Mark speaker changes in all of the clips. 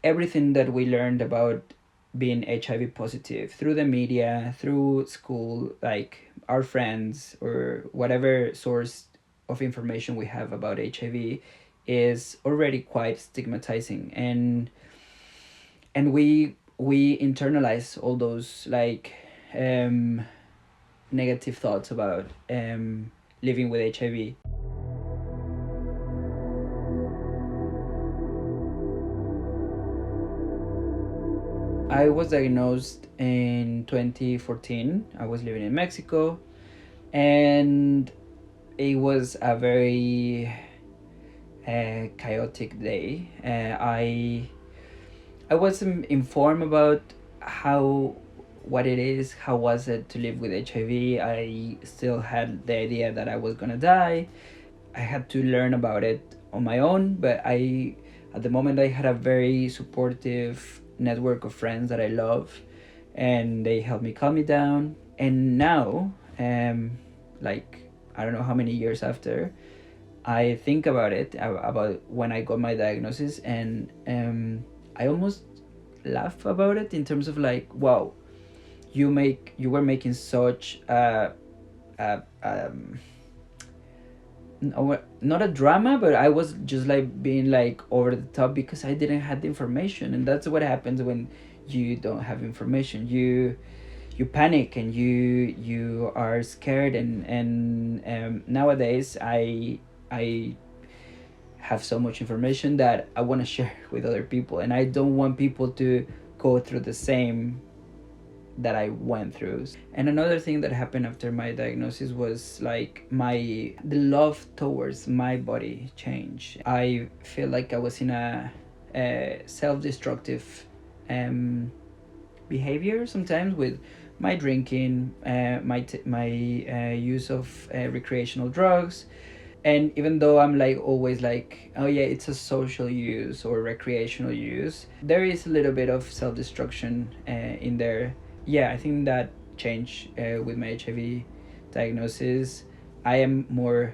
Speaker 1: everything that we learned about being HIV positive through the media, through school, like our friends or whatever source of information we have about HIV is already quite stigmatizing, and we internalize all those like um negative thoughts about living with HIV. I was diagnosed in 2014. I was living in Mexico, and it was a very chaotic day. I wasn't informed about how what it is, how was it to live with HIV. I still had the idea that I was gonna die. I had to learn about it on my own, but at the moment I had a very supportive network of friends that I love, and they helped me calm me down. And now, like I don't know how many years after, I think about it, about when I got my diagnosis, and I almost laugh about it in terms of like, wow, you were making such not a drama, but I was just like being like over the top because I didn't have the information, and that's what happens when you don't have information. You panic and you are scared, and nowadays I have so much information that I want to share with other people, and I don't want people to go through the same that I went through. And another thing that happened after my diagnosis was like the love towards my body changed. I feel like I was in a self-destructive behavior sometimes with my drinking, my use of recreational drugs. And even though I'm like always like, oh yeah, it's a social use or recreational use, there is a little bit of self-destruction in there. Yeah, I think that changed with my HIV diagnosis. I am more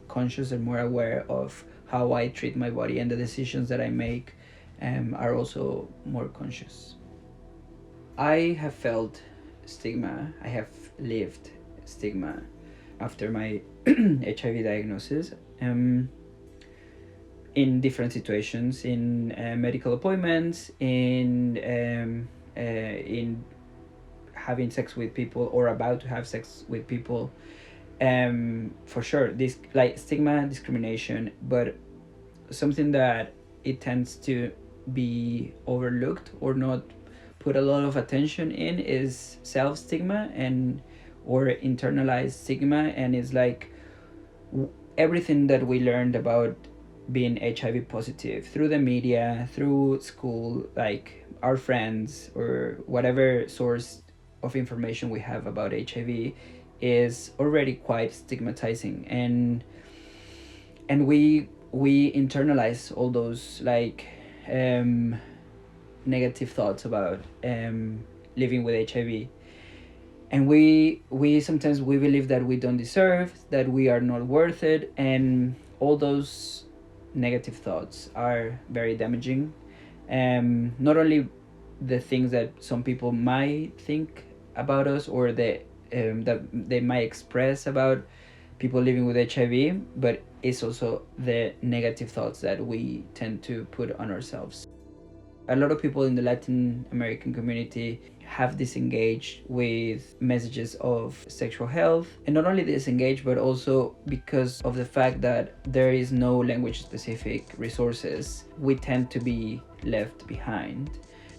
Speaker 1: conscious and more aware of how I treat my body, and the decisions that I make are also more conscious. I have felt stigma. I have lived stigma after my HIV diagnosis, in different situations, in medical appointments, in having sex with people or about to have sex with people. For sure, this like stigma, discrimination, but something that it tends to be overlooked or not put a lot of attention in is self stigma and or internalized stigma, and it's like everything that we learned about being HIV positive through the media, through school, like our friends or whatever source of information we have about HIV is already quite stigmatizing, and we internalize all those like negative thoughts about living with HIV, and we sometimes we believe that we don't deserve, that we are not worth it, and all those negative thoughts are very damaging. Not only the things that some people might think about us or that they might express about people living with HIV, but it's also the negative thoughts that we tend to put on ourselves. A lot of people in the Latin American community have disengaged with messages of sexual health, and not only disengaged, but also because of the fact that there is no language specific resources, we tend to be left behind.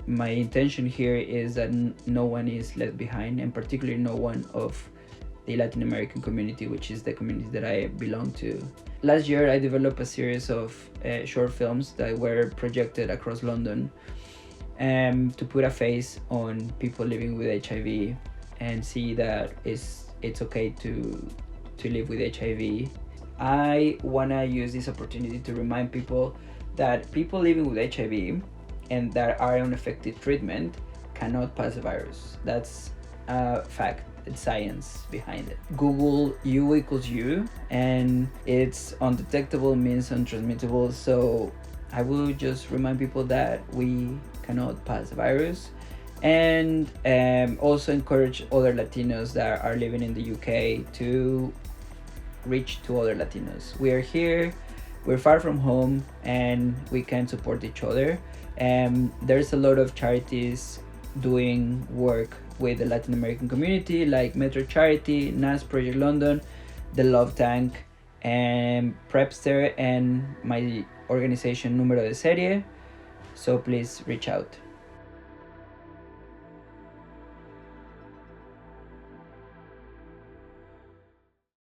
Speaker 1: My intention here is that no one is left behind, and particularly no one of the Latin American community, which is the community that I belong to. Last year, I developed a series of short films that were projected across London to put a face on people living with HIV and see that it's okay to live with HIV. I want to use this opportunity to remind people that people living with HIV and that are on effective treatment cannot pass the virus. That's a fact. It's science behind it. Google U equals U, and it's undetectable means untransmittable. So I will just remind people that we cannot pass the virus, and also encourage other Latinos that are living in the UK to reach to other Latinos. We are here, we're far from home, and we can support each other. There's a lot of charities doing work with the Latin American community, like Metro Charity, NAS Project London, the Love Tank, and Prepster, and my organization Número de Serie. So please reach out.